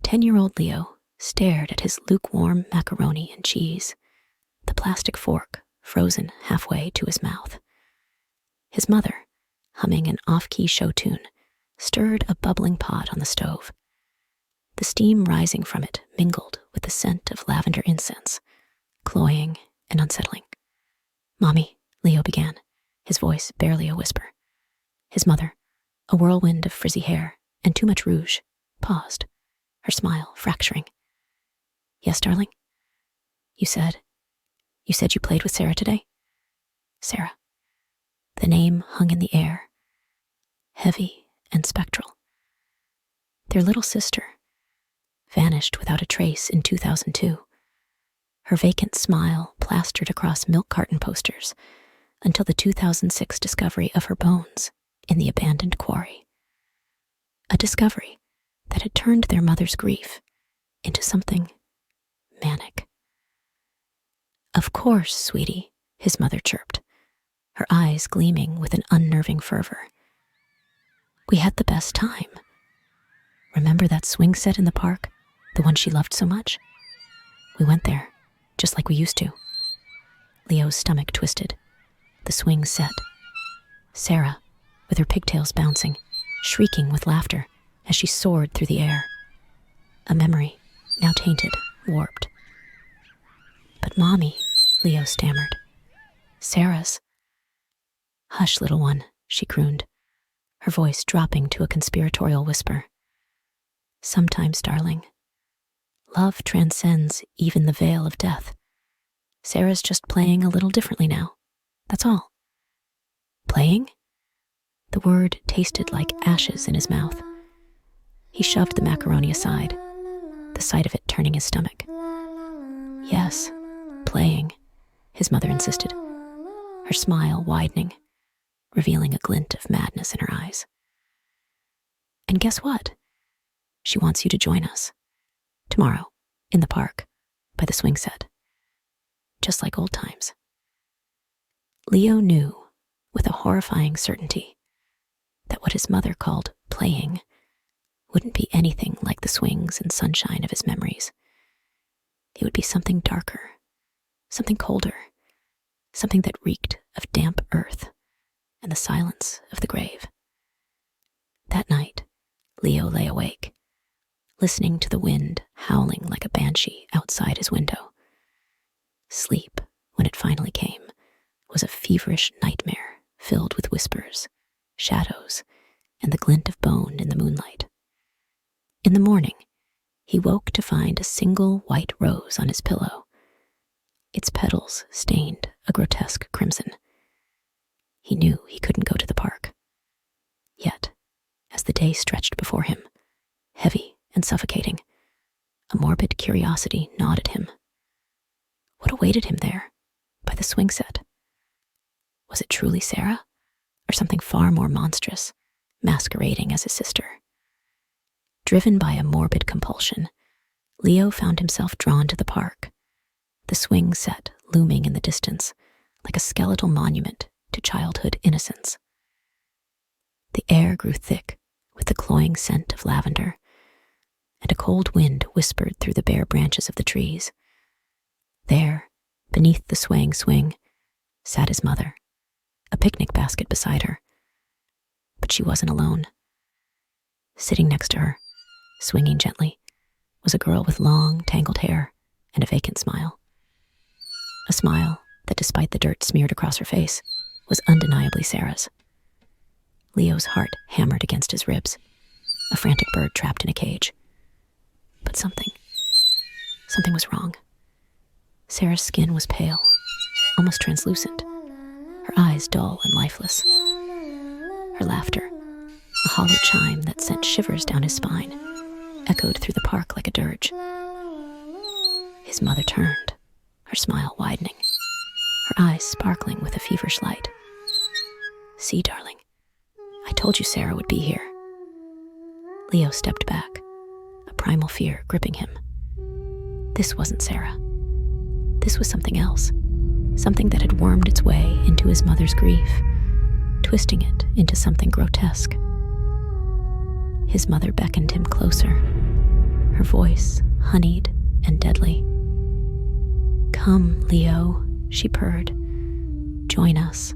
10-year-old Leo stared at his lukewarm macaroni and cheese, the plastic fork frozen halfway to his mouth. His mother, humming an off-key show tune, stirred a bubbling pot on the stove. The steam rising from it mingled with the scent of lavender incense, cloying and unsettling. "Mommy," Leo began, his voice barely a whisper. His mother, a whirlwind of frizzy hair and too much rouge, paused, her smile fracturing. "Yes, darling? You said you played with Sarah today?" Sarah. The name hung in the air, heavy and spectral. Their little sister vanished without a trace in 2002, her vacant smile plastered across milk carton posters until the 2006 discovery of her bones in the abandoned quarry. A discovery that had turned their mother's grief into something manic. "Of course, sweetie," his mother chirped, her eyes gleaming with an unnerving fervor. "We had the best time. Remember that swing set in the park, the one she loved so much? We went there, just like we used to." Leo's stomach twisted. The swing set. Sarah, with her pigtails bouncing, shrieking with laughter as she soared through the air. A memory, now tainted, warped. "But Mommy," Leo stammered. "Sarah's." "Hush, little one," she crooned, her voice dropping to a conspiratorial whisper. "Sometimes, darling, love transcends even the veil of death. Sarah's just playing a little differently now. That's all." "Playing?" The word tasted like ashes in his mouth. He shoved the macaroni aside, the sight of it turning his stomach. "Yes, playing," his mother insisted, her smile widening, revealing a glint of madness in her eyes. "And guess what? She wants you to join us. Tomorrow, in the park, by the swing set. Just like old times." Leo knew, with a horrifying certainty, that what his mother called playing wouldn't be anything like the swings and sunshine of his memories. It would be something darker, something colder, something that reeked of damp earth and the silence of the grave. That night, Leo lay awake, listening to the wind howling like a banshee outside his window. Sleep, when it finally came, was a feverish nightmare filled with whispers, shadows, and the glint of bone in the moonlight. In the morning, he woke to find a single white rose on his pillow, its petals stained a grotesque crimson. He knew he couldn't go to the park. Yet, as the day stretched before him, heavy and suffocating, a morbid curiosity gnawed at him. What awaited him there, by the swing set? Was it truly Sarah, or something far more monstrous, masquerading as his sister? Driven by a morbid compulsion, Leo found himself drawn to the park, the swing set looming in the distance like a skeletal monument to childhood innocence. The air grew thick with the cloying scent of lavender, and a cold wind whispered through the bare branches of the trees. There, beneath the swaying swing, sat his mother, a picnic basket beside her. But she wasn't alone. Sitting next to her, swinging gently, was a girl with long, tangled hair and a vacant smile. A smile that, despite the dirt smeared across her face, was undeniably Sarah's. Leo's heart hammered against his ribs, a frantic bird trapped in a cage. But something was wrong. Sarah's skin was pale, almost translucent, her eyes dull and lifeless. Her laughter, a hollow chime that sent shivers down his spine, echoed through the park like a dirge. His mother turned, her smile widening, her eyes sparkling with a feverish light. "See, darling, I told you Sarah would be here." Leo stepped back, a primal fear gripping him. This wasn't Sarah. This was something else, something that had wormed its way into his mother's grief, twisting it into something grotesque. His mother beckoned him closer, her voice honeyed and deadly. "Come, Leo," she purred. "Join us.